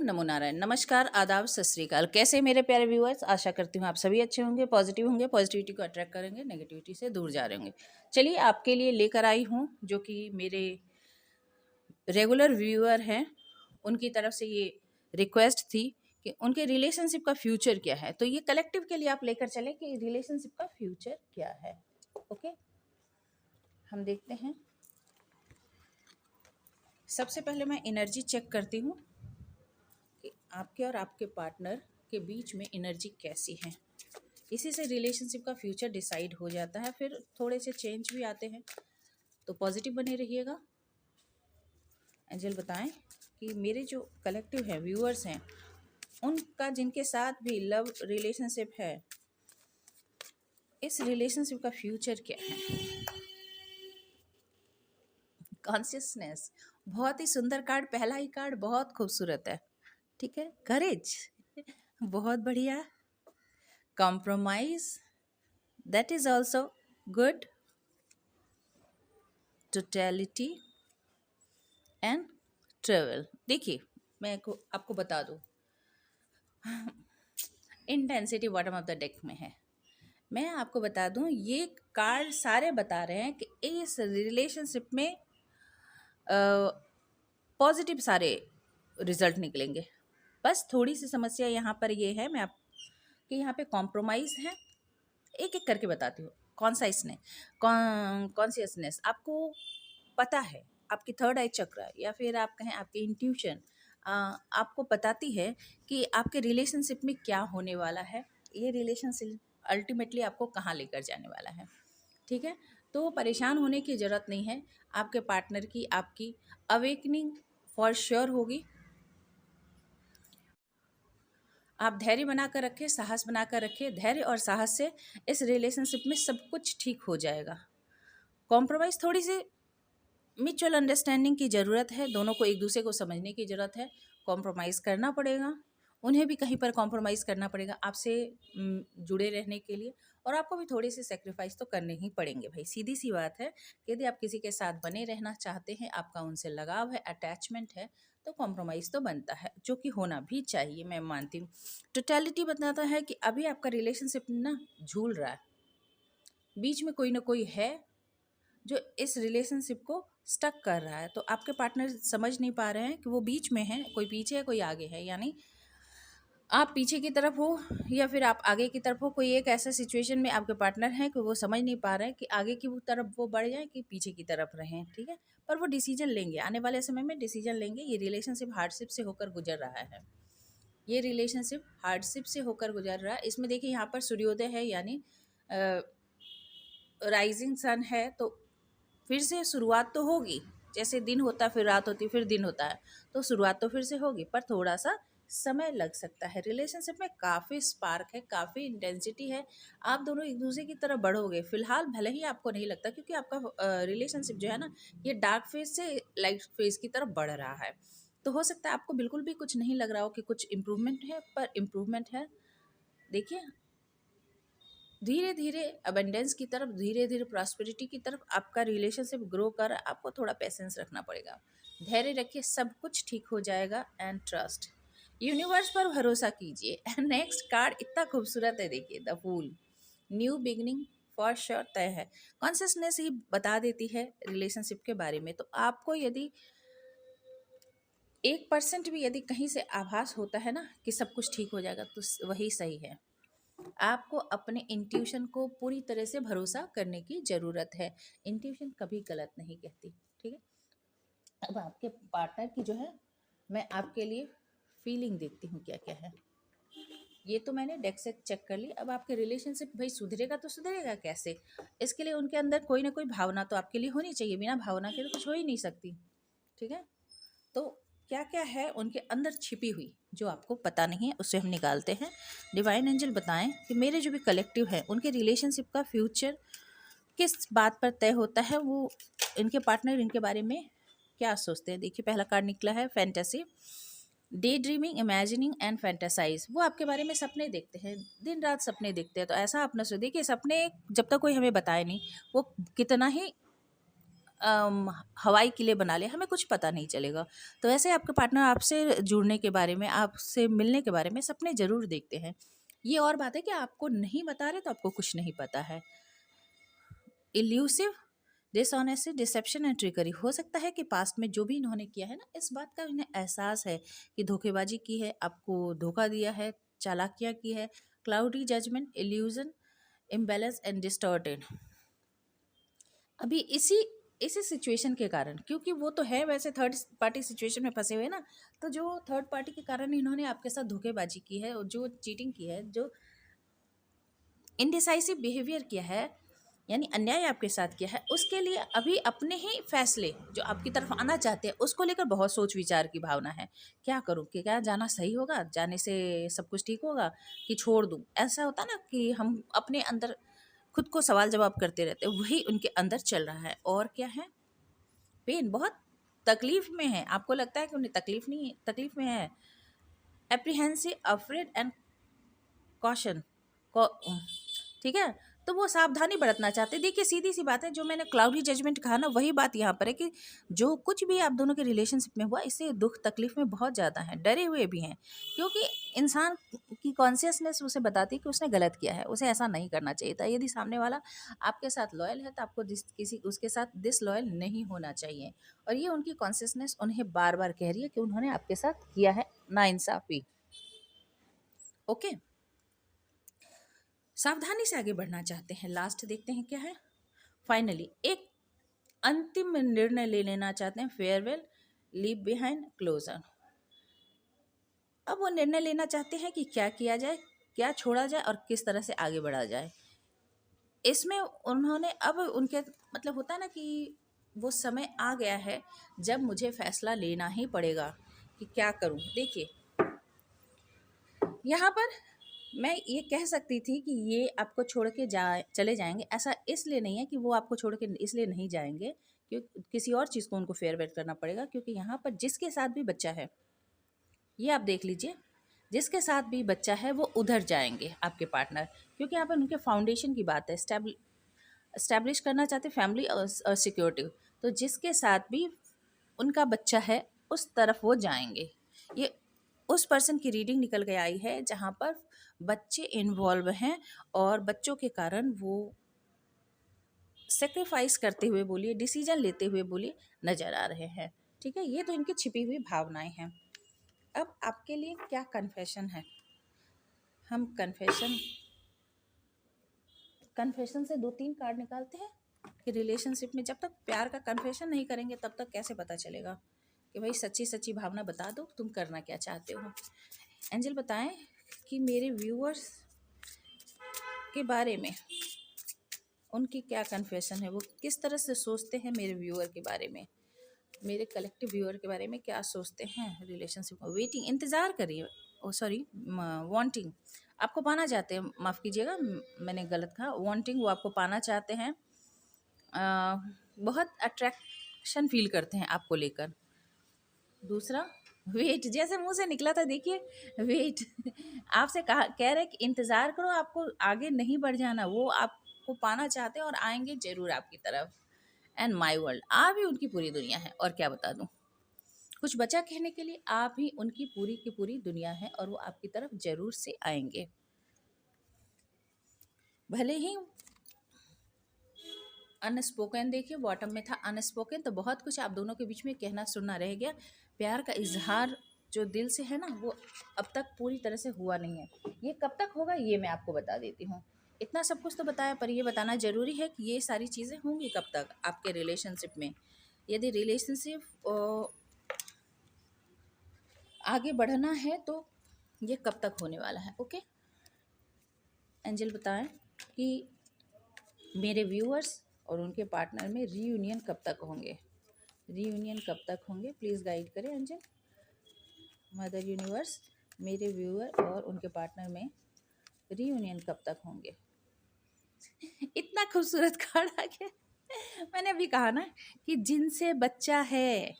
नमो नारायण, नमस्कार, आदाब, सत श्री अकाल। कैसे मेरे प्यारे व्यूअर्स, आशा करती हूँ आप सभी अच्छे होंगे, पॉजिटिव होंगे, पॉजिटिविटी को अट्रैक्ट करेंगे, नेगेटिविटी से दूर जा रहे होंगे। चलिए आपके लिए लेकर आई हूँ जो कि मेरे रेगुलर व्यूअर हैं, उनकी तरफ से ये रिक्वेस्ट थी कि उनके रिलेशनशिप का फ्यूचर क्या है। तो ये कलेक्टिव के लिए आप लेकर चले कि रिलेशनशिप का फ्यूचर क्या है। ओके, हम देखते हैं। सबसे पहले मैं एनर्जी चेक करती हूँ कि आपके और आपके पार्टनर के बीच में एनर्जी कैसी है। इसी से रिलेशनशिप का फ्यूचर डिसाइड हो जाता है। फिर थोड़े से चेंज भी आते हैं, तो पॉजिटिव बने रहिएगा। एंजल बताएं कि मेरे जो कलेक्टिव है व्यूअर्स हैं, उनका जिनके साथ भी लव रिलेशनशिप है, इस रिलेशनशिप का फ्यूचर क्या है। कॉन्शियसनेस, बहुत ही सुंदर कार्ड, पहला ही कार्ड बहुत खूबसूरत है। ठीक है, करेज, बहुत बढ़िया। Compromise, that is also good. Totality and travel. देखिए, मैं आपको बता दूं, intensity bottom of the deck में है। मैं आपको बता दूं, ये कार्ड सारे बता रहे हैं कि इस रिलेशनशिप में पॉजिटिव सारे रिजल्ट निकलेंगे। बस थोड़ी सी समस्या यहाँ पर ये है, मैं आप कि यहाँ पे कॉम्प्रोमाइज़ है। एक एक करके बताती हूँ। कॉन्शियसनेस, आपको पता है, आपकी थर्ड आई चक्र या फिर आप कहें आपकी इंट्यूशन आपको बताती है कि आपके रिलेशनशिप में क्या होने वाला है, ये रिलेशनशिप अल्टीमेटली आपको कहाँ लेकर जाने वाला है। ठीक है, तो परेशान होने की ज़रूरत नहीं है। आपके पार्टनर की आपकी अवेकनिंग फॉर श्योर होगी। आप धैर्य बनाकर रखें, साहस बनाकर रखें। धैर्य और साहस से इस रिलेशनशिप में सब कुछ ठीक हो जाएगा। कॉम्प्रोमाइज़, थोड़ी सी म्यूचुअल अंडरस्टैंडिंग की ज़रूरत है, दोनों को एक दूसरे को समझने की ज़रूरत है। कॉम्प्रोमाइज़ करना पड़ेगा, उन्हें भी कहीं पर कॉम्प्रोमाइज़ करना पड़ेगा आपसे जुड़े रहने के लिए। और आपको भी थोड़े से सेक्रीफाइस तो करने ही पड़ेंगे भाई, सीधी सी बात है। यदि आप किसी के साथ बने रहना चाहते हैं, आपका उनसे लगाव है, अटैचमेंट है, तो कॉम्प्रोमाइज़ तो बनता है, जो कि होना भी चाहिए, मैं मानती हूँ। टोटलिटी बताता है कि अभी आपका रिलेशनशिप ना झूल रहा है, बीच में कोई ना कोई है जो इस रिलेशनशिप को स्टक कर रहा है। तो आपके पार्टनर समझ नहीं पा रहे हैं कि वो बीच में है, कोई पीछे है, कोई आगे है। यानी आप पीछे की तरफ हो या फिर आप आगे की तरफ हो, कोई एक ऐसा सिचुएशन में आपके पार्टनर है कि वो समझ नहीं पा रहे हैं कि आगे की तरफ वो बढ़ जाए कि पीछे की तरफ रहें। ठीक है, पर वो डिसीजन लेंगे, आने वाले समय में डिसीजन लेंगे। ये रिलेशनशिप हार्डशिप से होकर गुजर रहा है, ये रिलेशनशिप हार्डशिप से होकर गुजर रहा है। इसमें देखिए, यहाँ पर सूर्योदय है, यानी राइजिंग सन है, तो फिर से शुरुआत तो होगी। जैसे दिन होता है फिर रात होती है फिर दिन होता है, तो शुरुआत तो फिर से होगी, पर थोड़ा सा समय लग सकता है। रिलेशनशिप में काफ़ी स्पार्क है, काफ़ी इंटेंसिटी है। आप दोनों एक दूसरे की तरफ बढ़ोगे। फिलहाल भले ही आपको नहीं लगता, क्योंकि आपका रिलेशनशिप जो है ना, ये डार्क फेज से लाइट फेज की तरफ बढ़ रहा है। तो हो सकता है आपको बिल्कुल भी कुछ नहीं लग रहा हो कि कुछ इम्प्रूवमेंट है, पर इम्प्रूवमेंट है। देखिए, धीरे धीरे अबंडेंस की तरफ, धीरे धीरे प्रॉस्पेरिटी की तरफ आपका रिलेशनशिप ग्रो कर। आपको थोड़ा पेशेंस रखना पड़ेगा, धैर्य रखिए, सब कुछ ठीक हो जाएगा। एंड ट्रस्ट, यूनिवर्स पर भरोसा कीजिए। एंड नेक्स्ट कार्ड इतना खूबसूरत है, देखिए, the fool. New beginning for sure तय है। कॉन्शियसनेस ही बता देती है रिलेशनशिप के बारे में। तो आपको यदि 1% भी यदि कहीं से आभास होता है ना कि सब कुछ ठीक हो जाएगा, तो वही सही है। आपको अपने इंट्यूशन को पूरी तरह से भरोसा करने की ज़रूरत है। इंट्यूशन कभी गलत नहीं कहती। ठीक है, अब आपके पार्टनर की जो है, मैं आपके लिए फीलिंग देखती हूँ क्या क्या है। ये तो मैंने डेक से चेक कर ली। अब आपके रिलेशनशिप भाई सुधरेगा तो सुधरेगा कैसे? इसके लिए उनके अंदर कोई ना कोई भावना तो आपके लिए होनी चाहिए। बिना भावना के तो कुछ हो ही नहीं सकती। ठीक है, तो क्या क्या है उनके अंदर छिपी हुई जो आपको पता नहीं है, उसे हम निकालते हैं। डिवाइन एंजल बताएं कि मेरे जो भी कलेक्टिव है, उनके रिलेशनशिप का फ्यूचर किस बात पर तय होता है, वो इनके पार्टनर इनके बारे में क्या सोचते हैं। देखिए, पहला कार्ड निकला है fantasy, day dreaming, imagining and fantasise. वो आपके बारे में सपने देखते हैं, दिन रात सपने देखते हैं। तो ऐसा अपना सोच, देखिए, सपने जब तक कोई हमें बताए नहीं, वो कितना ही हवाई किले बना ले, हमें कुछ पता नहीं चलेगा। तो ऐसे आपके पार्टनर आपसे जुड़ने के बारे में, आपसे मिलने के बारे में सपने ज़रूर देखते हैं। ये और बात है कि आपको नहीं बता रहे तो आपको कुछ नहीं पता है। Elusive, dishonesty, dissipation and trickery, हो सकता है कि पास्ट में जो भी इन्होंने किया है ना, इस बात का इन्हें एहसास है कि धोखेबाजी की है, आपको धोखा दिया है, चालाकियाँ की है। Cloudy judgment, illusion, imbalance and distorted. अभी इसी इसी सिचुएशन के कारण, क्योंकि वो तो है वैसे थर्ड पार्टी सिचुएशन में फंसे हुए ना, तो जो थर्ड पार्टी के कारण इन्होंने आपके साथ धोखेबाजी की है और जो चीटिंग की है, जो इनडिसाइसिव बिहेवियर किया है, यानी अन्याय आपके साथ किया है, उसके लिए अभी अपने ही फैसले जो आपकी तरफ आना चाहते हैं उसको लेकर बहुत सोच विचार की भावना है। क्या करूँ, कि क्या जाना सही होगा, जाने से सब कुछ ठीक होगा, कि छोड़ दूँ? ऐसा होता ना कि हम अपने अंदर खुद को सवाल जवाब करते रहते हैं, वही उनके अंदर चल रहा है। और क्या है, पेन, बहुत तकलीफ में है। आपको लगता है कि उन्हें तकलीफ नहीं है, तकलीफ में है। एप्रीहेंसिव, अफ्रेड एंड कॉशन, ठीक है। तो वो सावधानी बरतना चाहते हैं। देखिए सीधी सी बात है, जो मैंने क्लाउडी जजमेंट कहा ना, वही बात यहाँ पर है कि जो कुछ भी आप दोनों के रिलेशनशिप में हुआ, इससे दुख तकलीफ में बहुत ज़्यादा हैं, डरे हुए भी हैं, क्योंकि इंसान की कॉन्शियसनेस उसे बताती है कि उसने गलत किया है, उसे ऐसा नहीं करना चाहिए था। यदि सामने वाला आपके साथ लॉयल है तो आपको किसी उसके साथ डिसलॉयल नहीं होना चाहिए। और ये उनकी कॉन्शियसनेस उन्हें बार बार कह रही है कि उन्होंने आपके साथ किया है नाइंसाफ़ी। ओके, सावधानी से आगे बढ़ना चाहते हैं। लास्ट देखते हैं क्या है। फाइनली एक अंतिम निर्णय ले लेना चाहते हैं। Farewell, leave behind, closure. अब वो निर्णय लेना चाहते हैं कि क्या किया जाए, क्या छोड़ा जाए और किस तरह से आगे बढ़ा जाए। इसमें उन्होंने अब उनके मतलब होता है ना कि वो समय आ गया है जब मुझे फैसला लेना ही पड़ेगा कि क्या करूं। देखिए यहाँ पर मैं ये कह सकती थी कि ये आपको छोड़ के चले जाएंगे, ऐसा इसलिए नहीं है कि वो आपको छोड़ के इसलिए नहीं जाएंगे, क्योंकि किसी और चीज़ को उनको फेयरवेल करना पड़ेगा। क्योंकि यहाँ पर जिसके साथ भी बच्चा है, ये आप देख लीजिए, जिसके साथ भी बच्चा है वो उधर जाएंगे आपके पार्टनर, क्योंकि यहाँ पर उनके फाउंडेशन की बात है। स्टैब्लिश करना चाहते फैमिली और सिक्योरिटी, तो जिसके साथ भी उनका बच्चा है उस तरफ वो जाएंगे। ये उस पर्सन की रीडिंग निकल के आई है जहाँ पर बच्चे इन्वॉल्व हैं और बच्चों के कारण वो सेक्रीफाइस करते हुए बोलिए, डिसीजन लेते हुए बोलिए, नज़र आ रहे हैं। ठीक है, ये तो इनकी छिपी हुई भावनाएं हैं। अब आपके लिए क्या कन्फेशन है, हम कन्फेशन से 2-3 कार्ड निकालते हैं कि रिलेशनशिप में जब तक प्यार का कन्फेशन नहीं करेंगे तब तक कैसे पता चलेगा कि भाई सच्ची सच्ची भावना बता दो, तुम करना क्या चाहते हो। एंजल बताएं कि मेरे व्यूअर्स के बारे में उनकी क्या कन्फेशन है, वो किस तरह से सोचते हैं मेरे व्यूअर के बारे में, मेरे कलेक्टिव व्यूअर के बारे में क्या सोचते हैं रिलेशनशिप में। वेटिंग, इंतज़ार करिए, ओ सॉरी, वांटिंग, आपको पाना चाहते हैं, माफ़ कीजिएगा मैंने गलत कहा, वांटिंग, वो आपको पाना चाहते हैं। बहुत अट्रैक्शन फील करते हैं आपको लेकर। दूसरा, वेट, जैसे मुंह से निकला था देखिए, वेट आपसे कहा, कह रहे कि इंतज़ार करो, आपको आगे नहीं बढ़ जाना, वो आपको पाना चाहते हैं और आएंगे ज़रूर आपकी तरफ। एंड माई वर्ल्ड, आप ही उनकी पूरी दुनिया है। और क्या बता दूँ, कुछ बचा कहने के लिए, आप ही उनकी पूरी की पूरी दुनिया है और वो आपकी तरफ ज़रूर से आएंगे। भले ही अनस्पोकन, देखिए बॉटम में था अनस्पोकन, तो बहुत कुछ आप दोनों के बीच में कहना सुनना रह गया। प्यार का इजहार जो दिल से है ना, वो अब तक पूरी तरह से हुआ नहीं है। ये कब तक होगा ये मैं आपको बता देती हूँ। इतना सब कुछ तो बताया, पर ये बताना ज़रूरी है कि ये सारी चीज़ें होंगी कब तक आपके रिलेशनशिप में। यदि रिलेशनशिप आगे बढ़ना है तो ये कब तक होने वाला है। ओके, एंजल बताएं कि मेरे व्यूअर्स और उनके पार्टनर में रीयूनियन कब तक होंगे, रीयूनियन कब तक होंगे, प्लीज़ गाइड करें एंजल। मदर यूनिवर्स, मेरे व्यूअर और उनके पार्टनर में रीयूनियन कब तक होंगे। इतना खूबसूरत कार्ड आ गया। मैंने अभी कहा ना कि जिनसे बच्चा है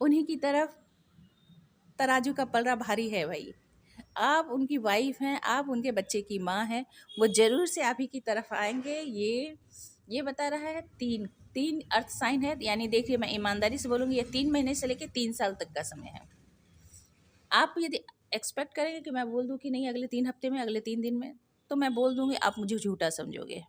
उन्हीं की तरफ तराजू का पलड़ा भारी है भाई। आप उनकी वाइफ हैं, आप उनके बच्चे की माँ हैं, वो ज़रूर से आप ही की तरफ आएंगे। ये बता रहा है तीन तीन अर्थ साइन है, यानी देखिए मैं ईमानदारी से बोलूँगी ये 3 महीने से लेकर 3 साल तक का समय है। आप यदि एक्सपेक्ट करेंगे कि मैं बोल दूँ कि नहीं अगले 3 हफ्ते में, अगले 3 दिन में, तो मैं बोल दूँगी, आप मुझे झूठा समझोगे।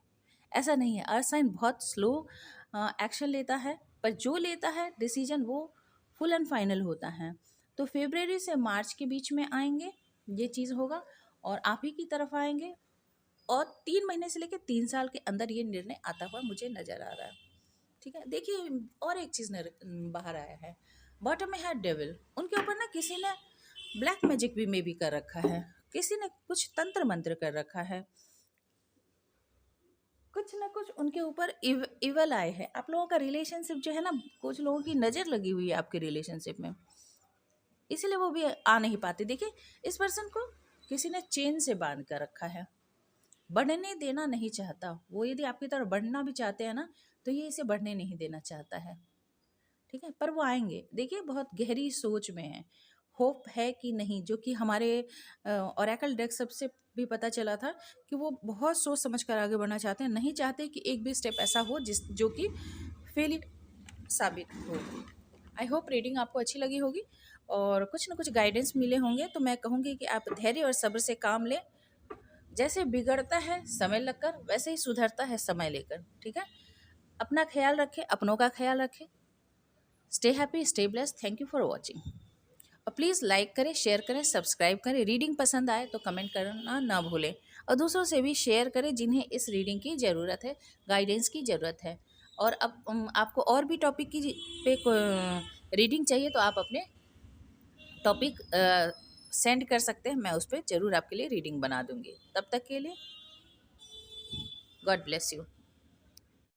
ऐसा नहीं है, अर्थ साइन बहुत स्लो एक्शन लेता है, पर जो लेता है डिसीजन वो फुल एंड फाइनल होता है। तो फरवरी से मार्च के बीच में आएंगे, ये चीज़ होगा और आप ही की तरफ आएंगे, और 3 महीने से लेकर 3 साल के अंदर ये निर्णय आता हुआ मुझे नजर आ रहा है। ठीक है, देखिए और एक चीज़ बाहर आया है, बॉटम में है डेविल। उनके ऊपर ना किसी ने ब्लैक मैजिक भी में भी कर रखा है, किसी ने कुछ तंत्र मंत्र कर रखा है, कुछ ना कुछ उनके ऊपर इवल आए है। आप लोगों का रिलेशनशिप जो है ना, कुछ लोगों की नज़र लगी हुई है आपके रिलेशनशिप में, इसीलिए वो भी आ नहीं पाते। देखिए इस पर्सन को किसी ने चेन से बांध कर रखा है, बढ़ने देना नहीं चाहता वो। यदि आपकी तरफ बढ़ना भी चाहते हैं ना, तो ये इसे बढ़ने नहीं देना चाहता है। ठीक है, पर वो आएंगे, देखिए बहुत गहरी सोच में है। होप है कि नहीं, जो कि हमारे ओरेकल डेक सबसे भी पता चला था कि वो बहुत सोच समझ कर आगे बढ़ना चाहते हैं, नहीं चाहते कि एक भी स्टेप ऐसा हो जो कि फेल साबित हो। आई होप रीडिंग आपको अच्छी लगी होगी और कुछ ना कुछ गाइडेंस मिले होंगे। तो मैं कहूँगी कि आप धैर्य और सब्र से काम लें। जैसे बिगड़ता है समय लगकर, वैसे ही सुधरता है समय लेकर। ठीक है, अपना ख्याल रखें, अपनों का ख्याल रखें। Stay happy, stay blessed. Thank you for watching. और प्लीज़ लाइक करें, शेयर करें, सब्सक्राइब करें। रीडिंग पसंद आए तो कमेंट करना ना भूलें, और दूसरों से भी शेयर करें जिन्हें इस रीडिंग की ज़रूरत है, गाइडेंस की ज़रूरत है। और अब आपको और भी टॉपिक की पे रीडिंग चाहिए तो आप अपने टॉपिक सेंड कर सकते हैं, मैं उस पर ज़रूर आपके लिए रीडिंग बना दूंगी। तब तक के लिए गॉड ब्लेस यू।